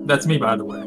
That's me, by the way.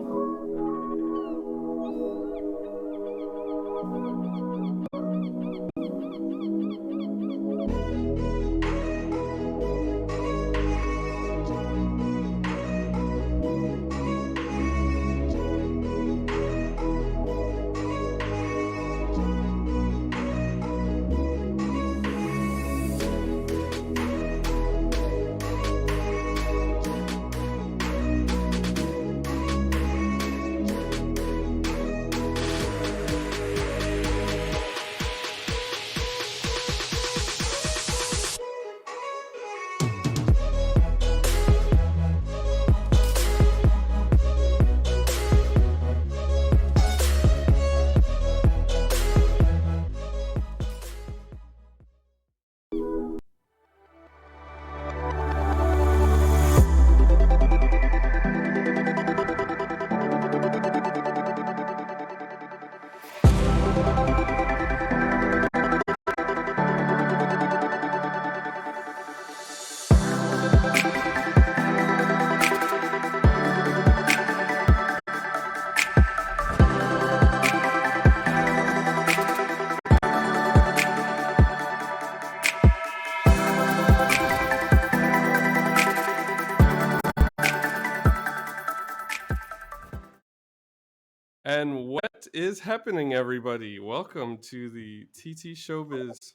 And what is happening, everybody? Welcome to the TT Showbiz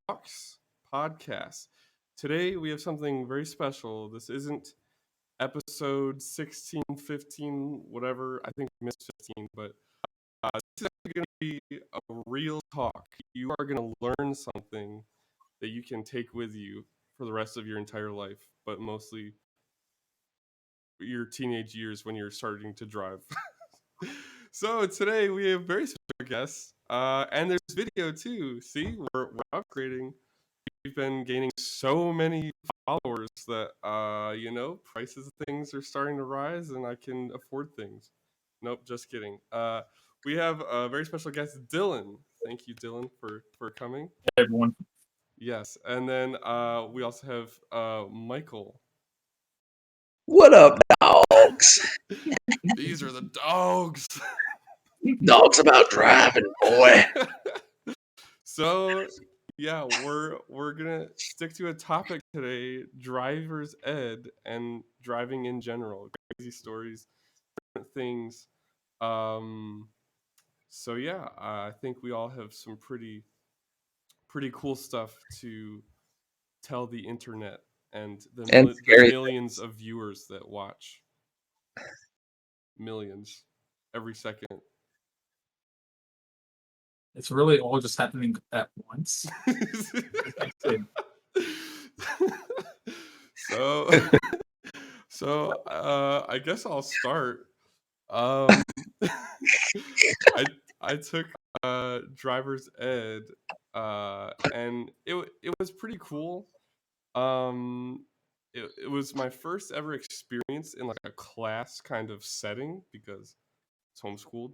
Talks podcast. Today we have something very special. This isn't episode 16, 15, whatever. I think we missed 15, but this is actually going to be a real talk. You are going to learn something that you can take with you for the rest of your entire life, but mostly your teenage years when you're starting to drive. So today we have very special guests, and there's video too. See, we're upgrading. We've been gaining so many followers that prices of things are starting to rise, and I can afford things. Nope, just kidding. We have a very special guest, Dylan. Thank you, Dylan, for coming. Hey, everyone. Yes, and then we also have Michael. What up, dogs? These are the dogs. Dogs about driving, boy. So yeah, we're gonna stick to a topic today: driver's ed and driving in general, crazy stories, different things. Um, so yeah, I think we all have some pretty cool stuff to tell the internet and And the scary. millions of viewers that watch, millions every second. It's really all just happening at once. so I guess I'll start. Um, I took driver's ed, and it was pretty cool. It was my first ever experience in like a class kind of setting because it's homeschooled.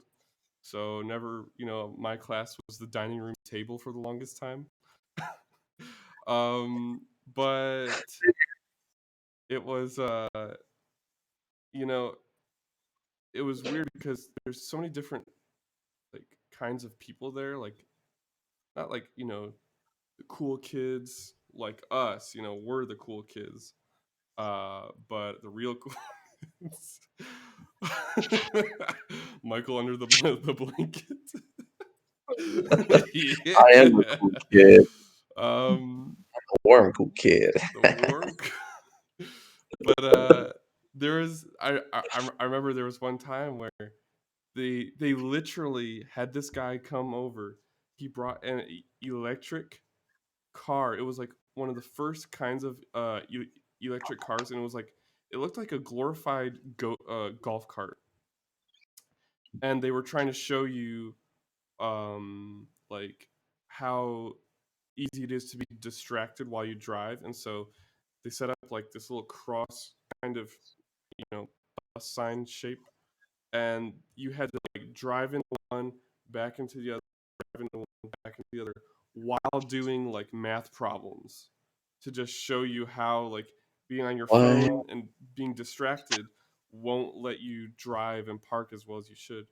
So never, my class was the dining room table for the longest time. But it was you know, it was weird because there's so many different like kinds of people there, like not like, the cool kids like us, we're the cool kids. But the real cool kids. Michael under the blanket. Yeah. I am a cool kid. Um A warm, cool kid. the warm but there was I remember there was one time where they literally had this guy come over. He brought an electric car. It was like one of the first kinds of electric cars, and it looked like a glorified golf cart. And they were trying to show you like how easy it is to be distracted while you drive, and so they set up like this little cross kind of bus sign shape, and you had to like drive into one, back into the other, drive into one, back into the other, while doing like math problems to just show you how like being on your What? phone and being distracted won't let you drive and park as well as you should.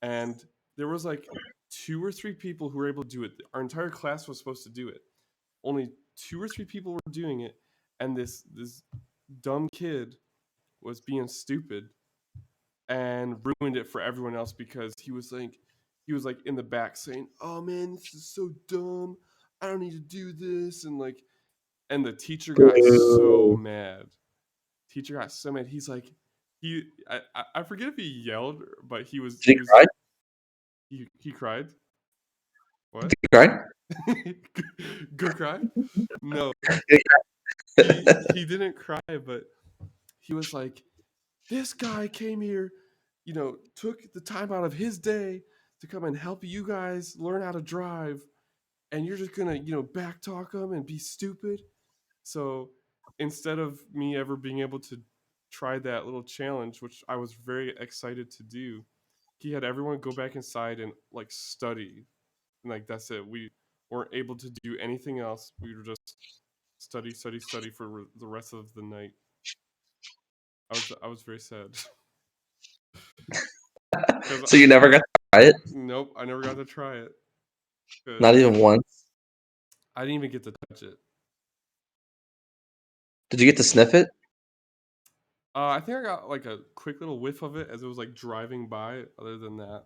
And there was like 2 or 3 people who were able to do it. Our entire class was supposed to do it. Only 2 or 3 people were doing it, and this dumb kid was being stupid and ruined it for everyone else because he was like in the back saying, "Oh man, this is so dumb. I don't need to do this." And the teacher got so Boo. mad. Teacher got so mad. He's like, I forget if he yelled, but he was Did he cry? he cried. What? Did he cry? Go cry? No, he didn't cry, but he was like, this guy came here, took the time out of his day to come and help you guys learn how to drive, and you're just gonna, backtalk him and be stupid. So instead of me ever being able to try that little challenge, which I was very excited to do, he had everyone go back inside and like study. And like that's it. We weren't able to do anything else. We were just study, study, study for the rest of the night. I was very sad. So you never got to try it? Nope, I never got to try it. Not even once? I didn't even get to touch it. Did you get to sniff it? I think I got like a quick little whiff of it as it was like driving by. Other than that,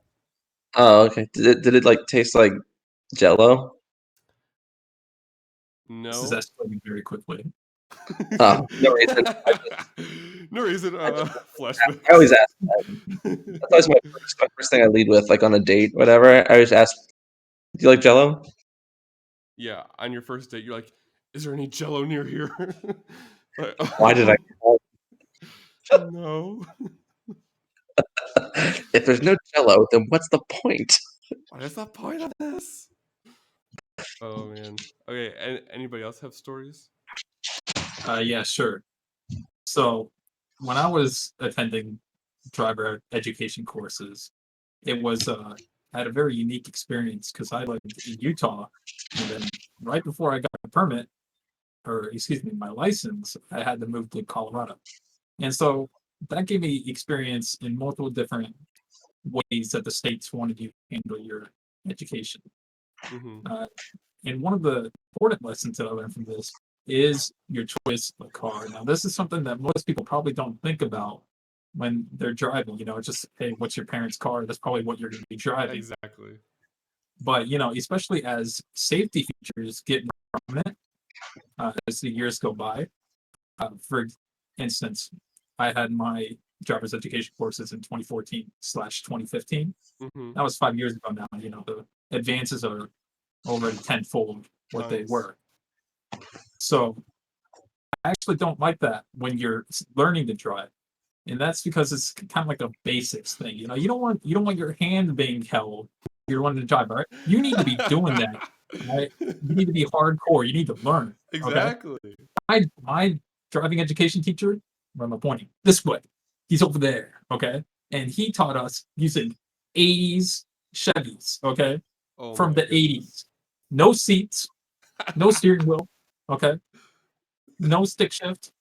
Oh, okay. Did it like taste like Jello? This is no. escalating very quickly. Oh, no reason. No reason. I Flashback. always ask that. That's always my first thing I lead with, like on a date, whatever. I always ask, "Do you like Jello?" Yeah, on your first date, you're like, "Is there any Jello near here?" Like, Why did I? No. If there's no Jello, then what's the point? What is the point of this? Oh man. Okay. Anybody else have stories? Yeah, sure. So when I was attending driver education courses, it was I had a very unique experience because I lived in Utah, and then right before I got a permit, or excuse me, my license, I had to move to Colorado, and so that gave me experience in multiple different ways that the states wanted you to handle your education. Mm-hmm. And one of the important lessons that I learned from this is your choice of car. Now, this is something that most people probably don't think about when they're driving. It's just, hey, what's your parents' car? That's probably what you're going to be driving. Exactly. But, especially as safety features get more prominent as the years go by. For instance, I had my driver's education courses in 2014/2015. Mm-hmm. That was 5 years ago now. The advances are already tenfold what they Nice. were. So I actually don't like that when you're learning to drive, and that's because it's kind of like a basics thing. You don't want your hand being held. You're learning to drive, right? You need to be doing that, right? You need to be hardcore. You need to learn. Okay. Exactly. My driving education teacher, where am I pointing? This way. He's over there. Okay, and he taught us using 80s Chevys. Okay, Oh from my the goodness. 80s. No seats, no steering wheel. Okay, no stick shift,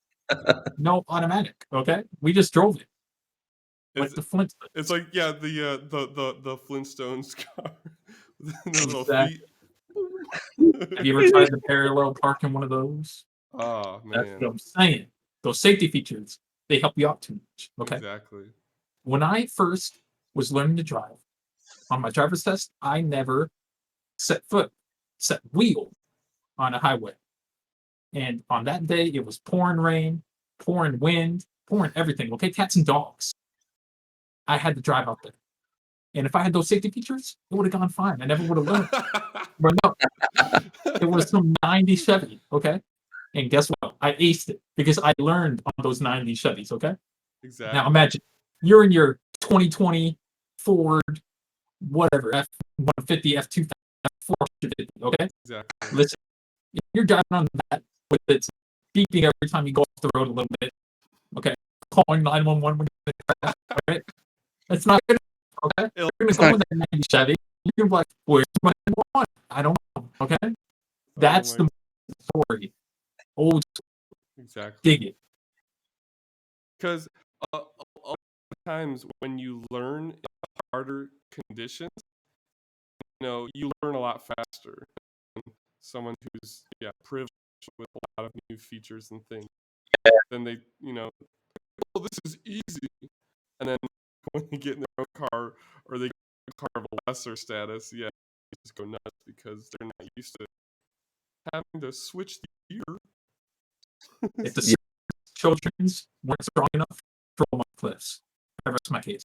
no automatic. Okay, we just drove it like It's the Flintstones. it's like the Flintstones car. The little Exactly. feet. Have you ever tried the parallel park in one of those? Oh That's man. what I'm saying. Those safety features, they help you out too much. Okay. Exactly. When I first was learning to drive on my driver's test, I never set wheel on a highway. And on that day, it was pouring rain, pouring wind, pouring everything. Okay, cats and dogs. I had to drive out there. And if I had those safety features, it would have gone fine. I never would have learned. But no, it was some 90 Chevy. Okay. And guess what? I aced it because I learned on those 90 Chevys. Okay. Exactly. Now imagine you're in your 2020 Ford, whatever, F-150, F-2000, F-450. Okay. Exactly. Listen, if you're driving on that with its beeping every time you go off the road a little bit. Okay. Calling 911 when you're in the right? It's not good. Okay. You're going to go in that 90 Chevy. You're going to be like, where's my 911? I don't know. Okay. That's my- the story. Old. Exactly. Dig it. Because a lot of times when you learn in harder conditions, you learn a lot faster than someone who's privileged with a lot of new features and things. Then they, oh, this is easy. And then when they get in their own car or they get in a car of a lesser status, they just go nuts because they're not used to having to switch the gear. If the children's weren't strong enough, throw them off cliffs. I rest my case.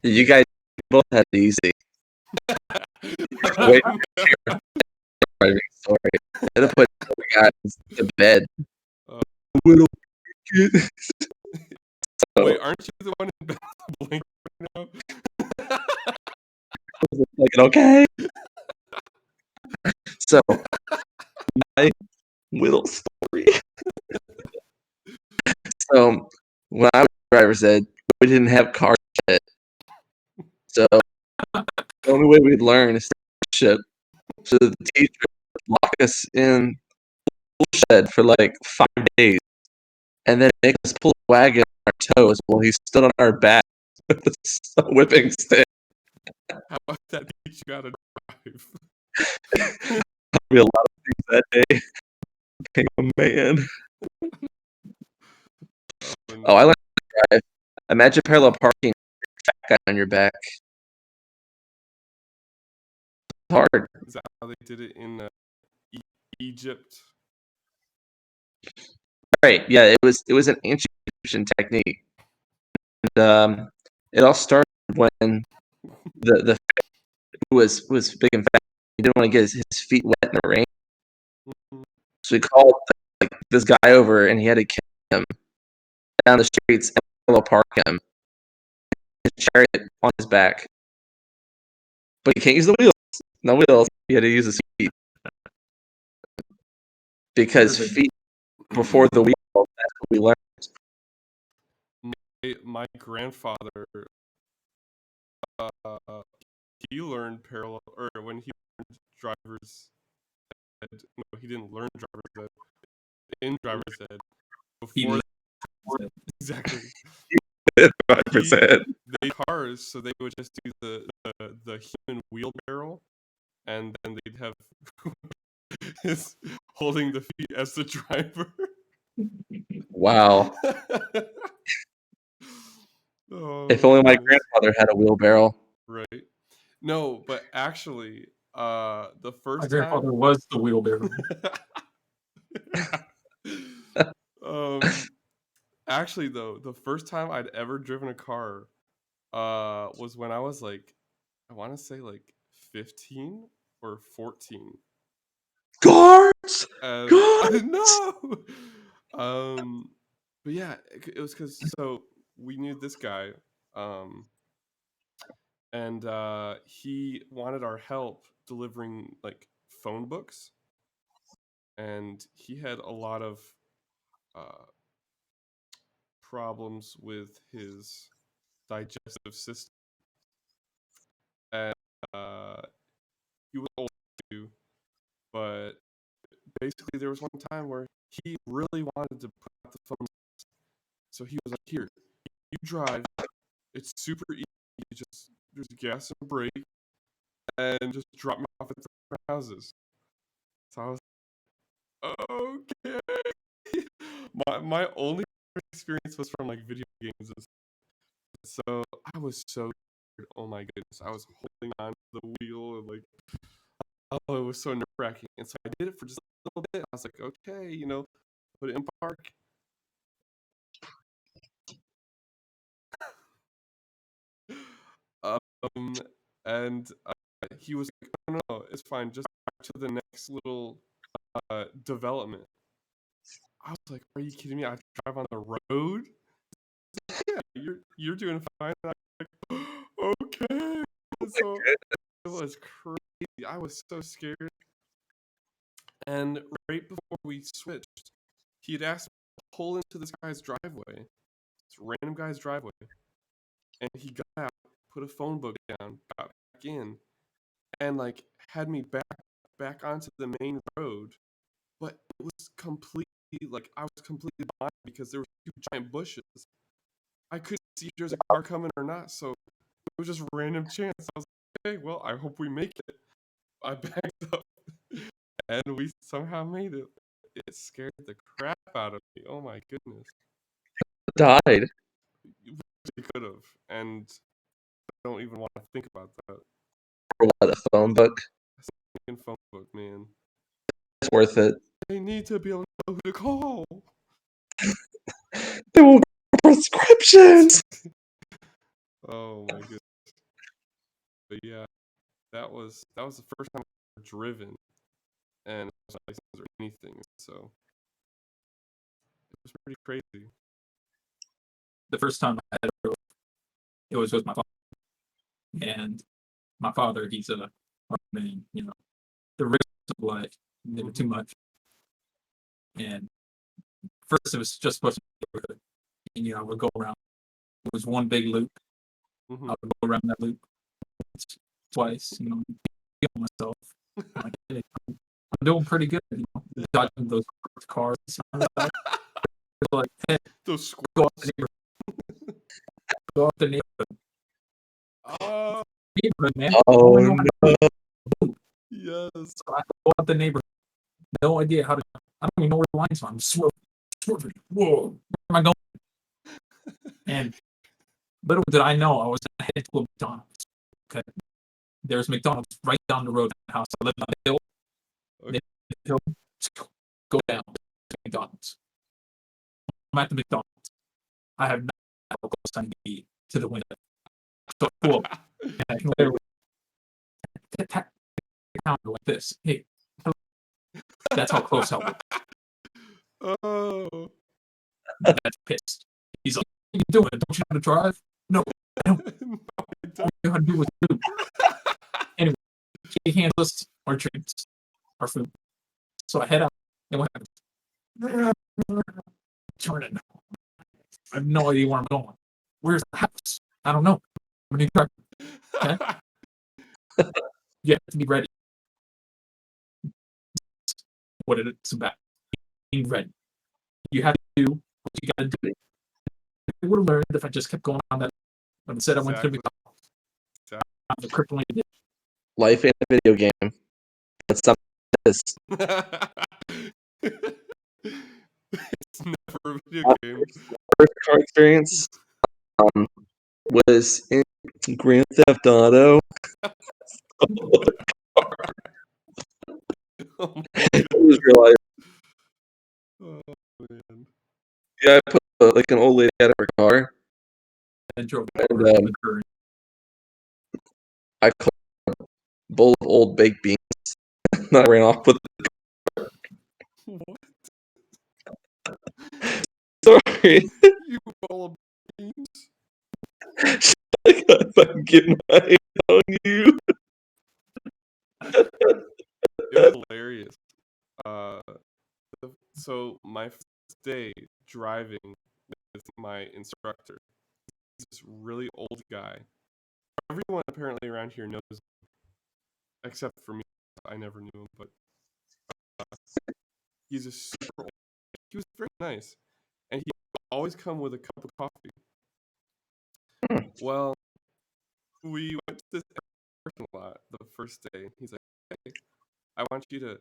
You guys both had it easy. Wait, sorry. I had to put the guys to bed. Little kid. Wait, aren't you the one in bed with the blanket right now? Like, okay. So, my little story. So, when I was driver's ed, we didn't have cars yet. So, the only way we'd learn is to ship. So, the teacher would lock us in the shed for like 5 days and then make us pull a wagon on our toes while he stood on our back with a whipping stick. How about that teach you how to drive? Probably a lot of things that day. Became a man. Oh, I learned to drive. Imagine parallel parking, fat guy on your back. It's hard. Is that how they did it in Egypt? Right? Yeah, it was an ancient Egyptian technique. And it all started when the who was big and fat. He didn't want to get his feet wet in the rain, so he called this guy over, and he had to carry him down the streets and parallel park him. His chariot on his back, but he can't use the wheels. No wheels. He had to use his feet because feet before the wheel. That's what we learned. My grandfather, he learned parallel, or when he learned driver's ed, no, he didn't learn driver's ed. In driver's ed, before exactly. 5%. They cars, so they would just do the human wheelbarrow, and then they'd have his holding the feet as the driver. Wow. Oh, If only my goodness. grandfather had a wheelbarrow. Right. No, but actually, the My first grandfather time. was the wheelbarrow. Actually, though, the first time I'd ever driven a car was when I was like, I want to say like 15 or 14. Guards! Guards! No. But yeah, it was because we knew this guy, and he wanted our help delivering like phone books, and he had a lot of problems with his digestive system, and he was old too. But basically, there was one time where he really wanted to put out the phone, so he was like, "Here, you drive. It's super easy. There's gas and a brake, and just drop me off at the houses." So I was okay. My only experience was from like video games, so I was so scared. Oh my goodness, I was holding on to the wheel and like, oh, it was so nerve wracking. And so I did it for just a little bit. I was like, okay, put it in park. And he was like, "Oh no, it's fine. Just back to the next little development." I was like, "Are you kidding me? I have to drive on the road?" Yeah, you're doing fine. And I'm like, okay. So it was crazy. I was so scared. And right before we switched, he had asked me to pull into this guy's driveway, this random guy's driveway, and he got out, put a phone book down, got back in, and like had me back onto the main road, but it was completely like I was completely blind because there were two giant bushes. I couldn't see if there was a car coming or not, so it was just random chance. I was like, okay, well, I hope we make it. I backed up, and we somehow made it. It scared the crap out of me. Oh my goodness. Died. We could have, and I don't even want to think about that. For what, a phone book? In phone book, man. It's worth it. They need to be able to know who to call. They will prescriptions. Oh my goodness. But yeah, that was the first time I ever driven, and it was license or anything. So it was pretty crazy. The first time I had drove, it was with my father. And my father, he's a man, the risks of life, never too much. And first, it was just supposed to be a neighborhood. And, I would go around. It was one big loop. Mm-hmm. I would go around that loop twice, feel myself. I'm like, hey, I'm doing pretty good, dodging those cars on the side. Like, hey, Those go off squirrels. the neighborhood. Go off the neighborhood. Neighborhood, man. Oh I know how to no! Yes. So I go out the neighborhood. No idea how to. I don't even know where the lines are. I'm swerving. Whoa, where am I going? And little did I know I was headed to a McDonald's. Okay, there's McDonald's right down the road from the house. I live on a hill. Okay. The hill. Go down to McDonald's. I'm at the McDonald's. I have no idea how close I need to be to the window. So cool. And I can literally tap the counter like this. Hey, that's how close I was. Oh. That's pissed. He's like, "What are you doing? Don't you know how to drive?" No, I don't. All you know how to do is food. Anyway, he hands us our drinks, our food. So I head out, and what happens? Turning. I have no idea where I'm going. Where's the house? I don't know. I'm a new driver. Okay? You have to be ready. What it's about. Being ready. You have to do what you got to do. I would have learned if I just kept going on that. But instead, I went to McDonald's. The crippling addiction. Life ain't a video game. But something is. It's never a video game. First car experience was in Grand Theft Auto. Oh my It was real life. Oh man. Yeah, I put like an old lady out of her car, And drove and over the current. I caught a bowl of old baked beans. And I ran off with What? sorry. You bowl of beans? Like, if I can get my hands on you. It was hilarious. So my first day driving with my instructor, he's this really old guy. Everyone apparently around here knows him, except for me. I never knew him, but he's a super old. He was very nice, and he would always come with a cup of coffee. Well, we went to this parking lot the first day. He's like, "Hey, I want you to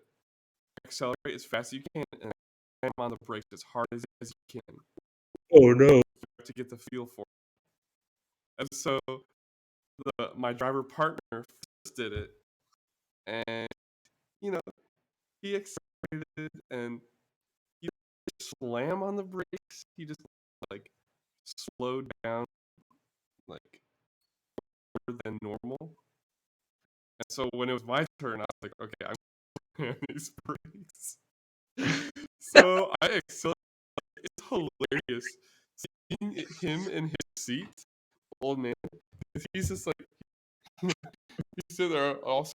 accelerate as fast as you can and slam on the brakes as hard as you can Oh no. to get the feel for it." And so my driver partner first did it, and he accelerated and he didn't slam on the brakes. He just like slowed down like more than normal. And so when it was my turn, I was like, okay, I'm on these brakes. So I accelerated. It's hilarious seeing him in his seat, old man. He's just like he's sitting there also.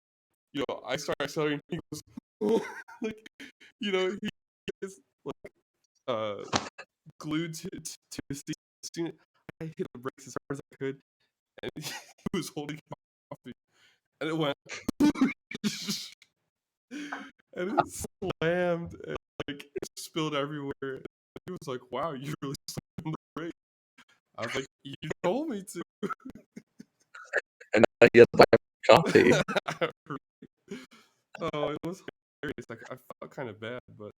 I start accelerating. He goes like, he is like glued to his seat. As soon as I hit the brakes as hard as I could, and he was holding coffee, and it went, and it slammed. And, like it spilled everywhere. He was like, "Wow, you really slammed the brake." I was like, "You told me to." And now you have to buy coffee. Oh, it was hilarious. Like I felt kind of bad, but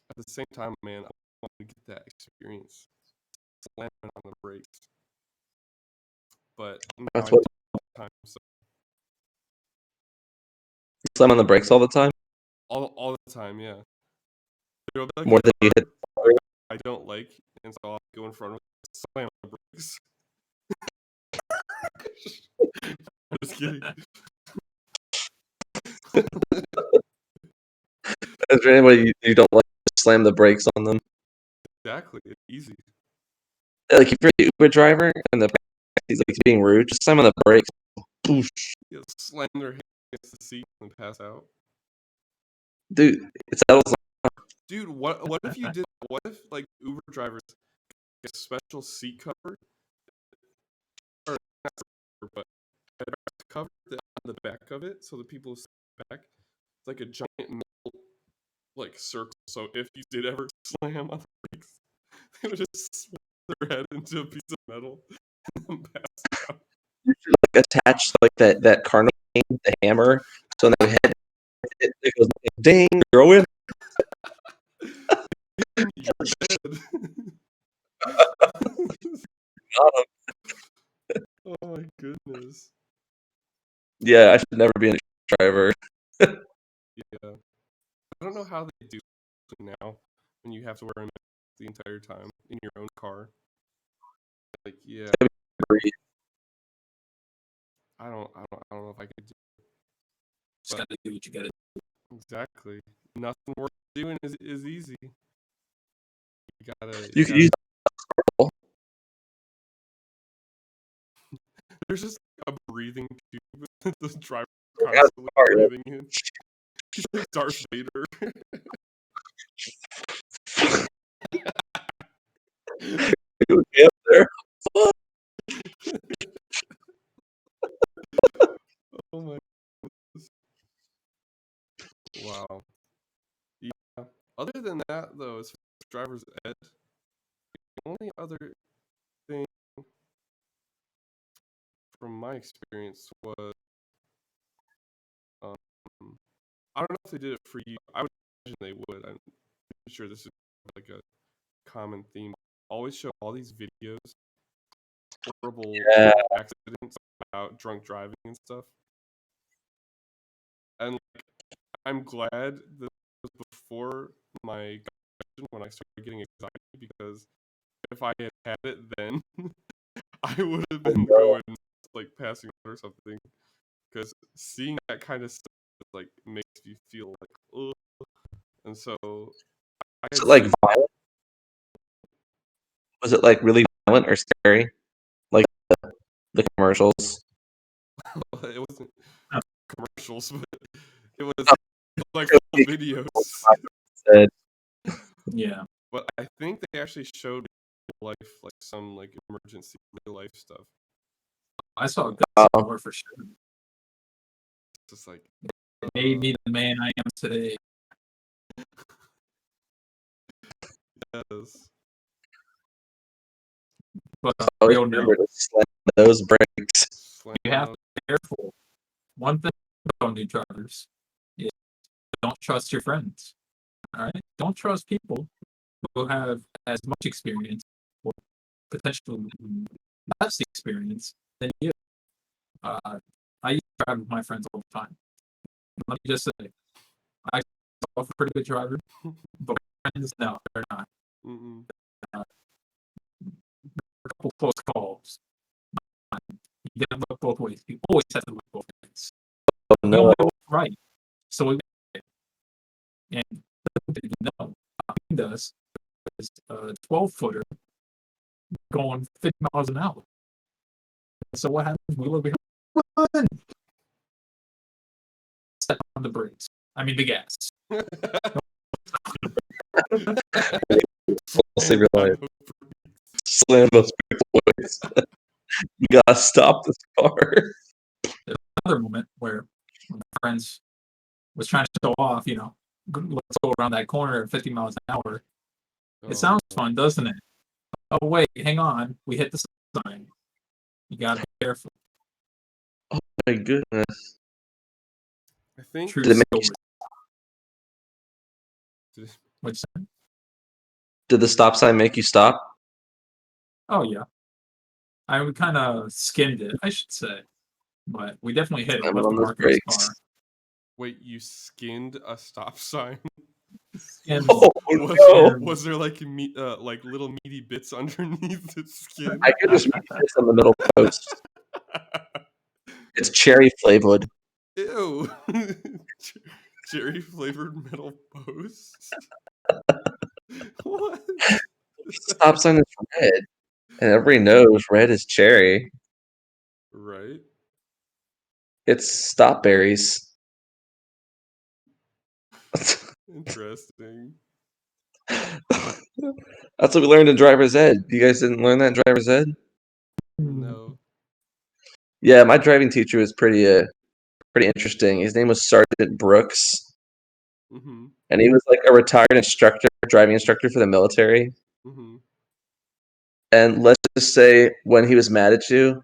at the same time, man, I wanted to get that experience, slamming on the brakes. But now That's I what do all the time, so you slam on the brakes all the time, all the time, yeah. There'll be like more a than you car hit. I don't like, and so I'll go in front of it, slam on the brakes. Just kidding. Is there anybody you don't like to slam the brakes on them? Exactly, it's easy. Like if you're an Uber driver and the he's like being rude, just slam on the brakes. Boosh. You just slam their hand against the seat and pass out. Dude, it settles. Dude, what if you did? What if like Uber drivers get a special seat cover, or not cover, but a cover on the back of it, so the people sit back. It's like a giant metal like circle. So if you did ever slam on the brakes, they would just slam their head into a piece of metal and then pass out. You should like attach like that carnival game, the hammer, so when they hit it goes ding, you're a winner. You're dead. Got 'em. Oh my goodness. Yeah, I should never be a driver. Yeah. I don't know how they do it now when you have to wear a mask the entire time in your own car. Like, yeah, I don't know if I could do Just gotta do what you gotta do. exactly. Nothing worth doing is easy. You gotta, You could use there's just a breathing tube that the driver constantly breathing in. He's like Darth Vader. get up there. Oh my goodness. Wow. Yeah. Other than that, though, as far as driver's ed, the only other thing from my experience was, um, I don't know if they did it for you. I would imagine they would. I'm pretty sure this is like a common theme. Always show all these videos, horrible Yeah. accidents about drunk driving and stuff. And like, I'm glad that it was before my graduation when I started getting anxiety, because if I had had it then, I would have been going like passing out or something. Because seeing that kind of stuff like makes you feel like, ugh. And so I Was had it like seen violent? Was it like really violent or scary? Like the commercials? it wasn't commercials, but it was Oh, like full videos. Said, Yeah. But I think they actually showed real life, like some like emergency real life stuff. I saw a Oh. good score for sure. It's just like It made me the man I am today. yes. But always real no, remember to slam those brakes. Slam you on have those- to be careful. One thing about new drivers is don't trust your friends. All right, don't trust people who have as much experience or potentially less experience than you. I used to drive with my friends all the time. Let me just say, I saw a pretty good driver, but my friends, no, they're not. Mm-mm. A couple close calls. You gotta look both ways. You always have to look both ways. Oh, You no. only know what's right. So we and you know, he does is a 12-footer going 50 miles an hour. So what happens? We look behind. Step on the brakes. I mean the gas. Save your life. Slam those brakes. You gotta stop this car. There's another moment where my friends was trying to show off, let's go around that corner at 50 miles an hour. Oh, It sounds no. fun, doesn't it? Oh wait, hang on. We hit the sign. You gotta be careful. Oh my goodness! I think True Did it make you, story. Did- Which did the stop sign make you stop? oh yeah. I kind of skimmed it, I should say. But we definitely hit it. Slam it Left a on those mark in his brakes. car. wait, you skinned a stop sign? Skimmed. Oh Was, no! was there like like little meaty bits underneath the skin? I could just make this on the middle post. It's cherry flavored. Ew. Cherry flavored metal post. What? Stop sign is red, and everybody knows red is cherry. Right. It's stop berries. Interesting. That's what we learned in driver's ed. You guys didn't learn that in driver's ed? No. Yeah, my driving teacher was pretty interesting. His name was Sergeant Brooks, Mm-hmm. and he was like a retired instructor, driving instructor for the military. Mm-hmm. And let's just say when he was mad at you,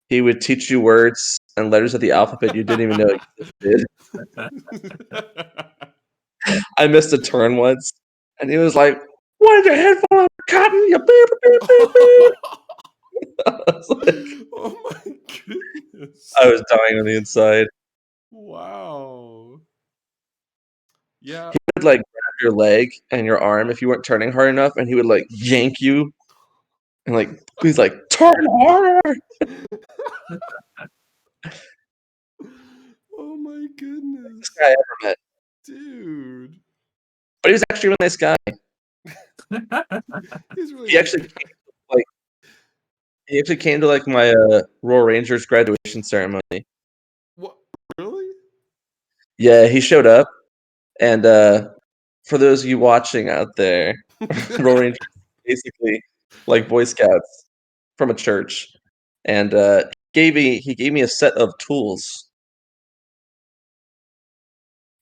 he would teach you words and letters of the alphabet you didn't even know existed. I missed a turn once, and he was like, "Why is your head full of cotton? You beep, beep, beep, beep." I was like, Oh my goodness. I was dying on the inside. Wow. Yeah. He would like grab your leg and your arm if you weren't turning hard enough, and he would like yank you and like he's like, "Turn harder." Oh my goodness. This guy I ever met, Dude. but he was actually a really nice guy. He's really He actually He actually came to like my Royal Rangers graduation ceremony. What? Really? Yeah, he showed up, and for those of you watching out there, Royal Rangers basically like Boy Scouts from a church, and he gave me a set of tools,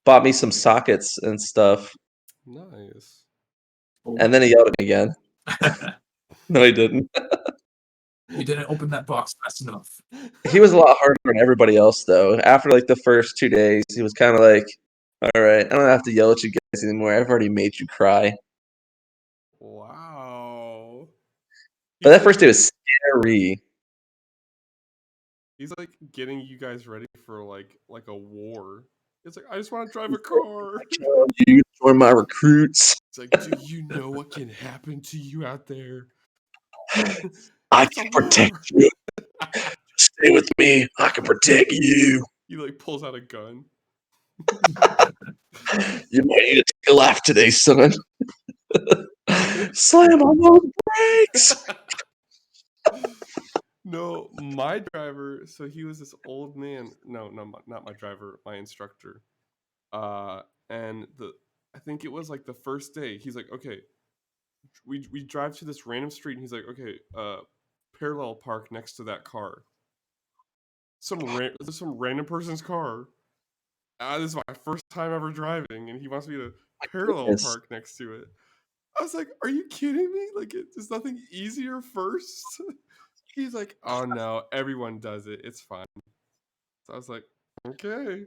bought me some sockets and stuff, Nice. and then he yelled at me again. No, he didn't. You didn't open that box fast enough. He was a lot harder than everybody else, though. After like the first 2 days, he was kind of like, "All right, I don't have to yell at you guys anymore. I've already made you cry." Wow. But He's that first like day was scary. he's like getting you guys ready for like a war. It's like I just want to drive a car. You join my recruits. It's like, do you know what can happen to you out there? I It's a can protect war. you. Stay with me. I can protect you. He like pulls out a gun. You might need to take a laugh today, son. Slam on those brakes. No, my driver. So he was this old man. No, not my driver. My instructor. And I think it was like the first day. He's like, okay, we drive to this random street, and he's like, okay, parallel park next to that car. Some random person's car. This is my first time ever driving, and he wants me to parallel Goodness. park next to it. I was like, "Are you kidding me? Like, there's nothing easier first?" He's like, "Oh no, everyone does it. It's fine." So I was like, "Okay."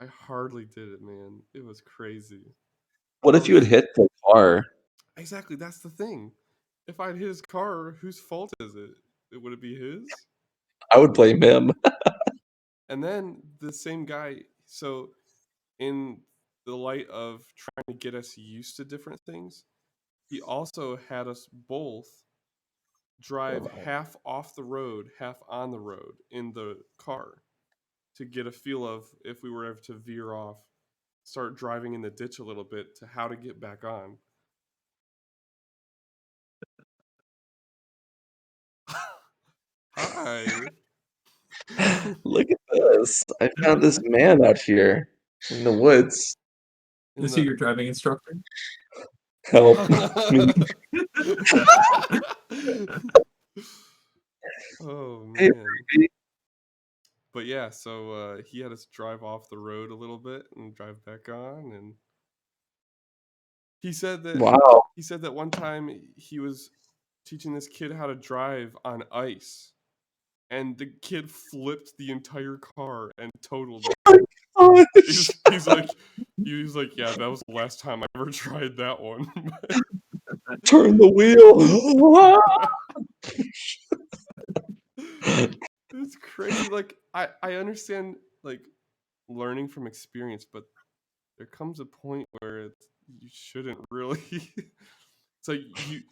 I hardly did it, man. It was crazy. What I if you had was hit the car? exactly that's the thing. If I'd hit his car, whose fault is it? Would it be his? I would blame him. And then the same guy. So in the light of trying to get us used to different things, he also had us both drive half off the road, half on the road in the car to get a feel of if we were ever to veer off, start driving in the ditch a little bit to how to get back on. Hi. Look at this. I found this man out here in the woods. In Is he the your driving instructor? Help me. Oh Hey, man. Ruby. But yeah, so he had us drive off the road a little bit and drive back on, and he said Wow. that one time he was teaching this kid how to drive on ice, and the kid flipped the entire car and totaled it. Oh, He's like, yeah, that was the last time I ever tried that one. turn the wheel. It's crazy. Like I understand like learning from experience, but there comes a point where you shouldn't really. It's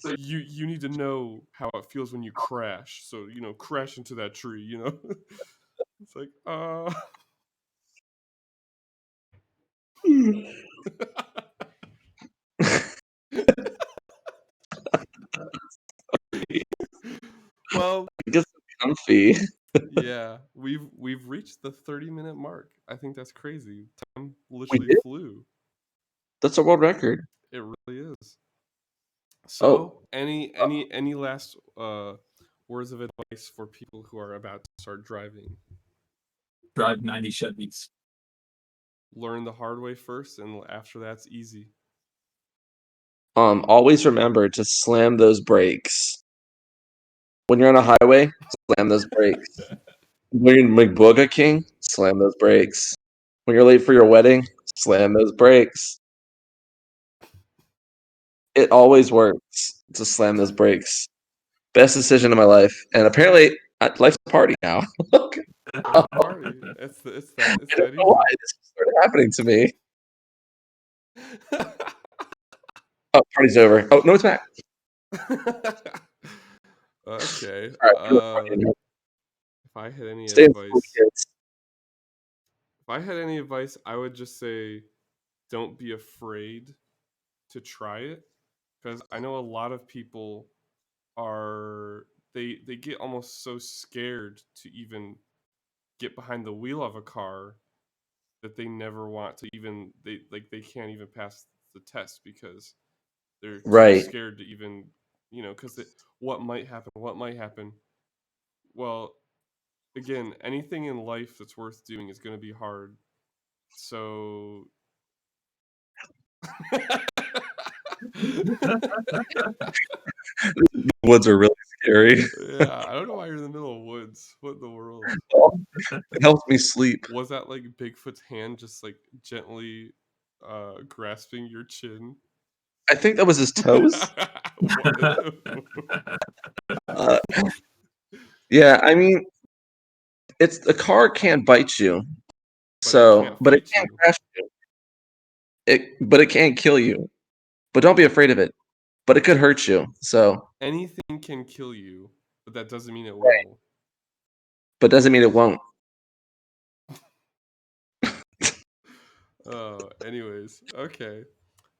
like you need to know how it feels when you crash. So crash into that tree. It's like well, I guess it's comfy. yeah, we've reached the 30-minute mark. I think that's crazy. Time We literally did. flew. That's a world record. It really is. Oh, So, any last words of advice for people who are about to start driving? Drive 90 Chevys. Learn the hard way first, and after that's easy. always remember to slam those brakes. When you're on a highway, slam those brakes. When you're in McBooga King, slam those brakes. When you're late for your wedding, slam those brakes. It always works to slam those brakes. Best decision of my life. And apparently, life's a party now. Life's a party. It's I that don't know why easy. this started happening to me. Oh, party's over. Oh, no, it's back. Okay. All right, we're doing party now. If I had any Stay in school, advice, kids. I would just say, don't be afraid to try it, because I know a lot of people are they get almost so scared to even get behind the wheel of a car that they never want to even they can't even pass the test because they're too Right. scared to even because what might happen. Well, again, anything in life that's worth doing is going to be hard, so The woods are really scary. yeah, I don't know why you're in the middle of woods. What in the world? It helps me sleep. Was that like Bigfoot's hand just like gently grasping your chin? I think that was his toes. What? Uh, yeah, I mean, it's the car can't bite you, But it can't but it fight can't you. crash you. But it can't kill you. But don't be afraid of it. But it could hurt you. So, Anything can kill you, but that doesn't mean it right. will. But doesn't mean it won't. Anyways, okay.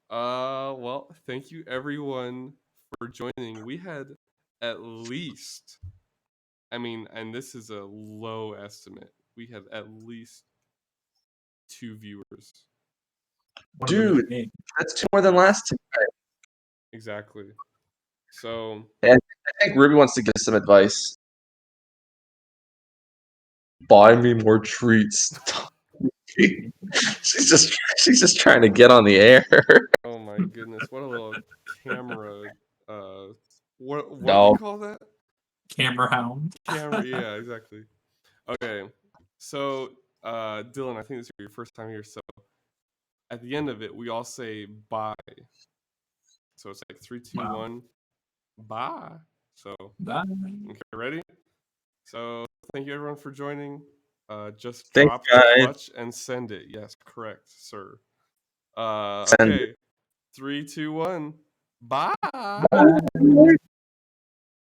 Well, thank you everyone for joining. We had at least, I mean, and this is a low estimate, we had at least 2 viewers. One of them Dude, is me. that's two more than last time. Exactly. So, And I think Ruby wants to give us some advice. Buy me more treats. she's just trying to get on the air. oh my goodness, what a little camera. Uh, what do we No. call that? Camera hound. Camera. Yeah, exactly. Okay, so Dylan, I think this is your first time here. So at the end of it, we all say bye. So it's like 3, 2, Wow. 1, bye. So Bye. okay, ready? So thank you everyone for joining. Just Thanks, drop the guys. clutch and send it. Yes, correct, sir. Send Okay. 3, 2, 1. Bye. it. Bye.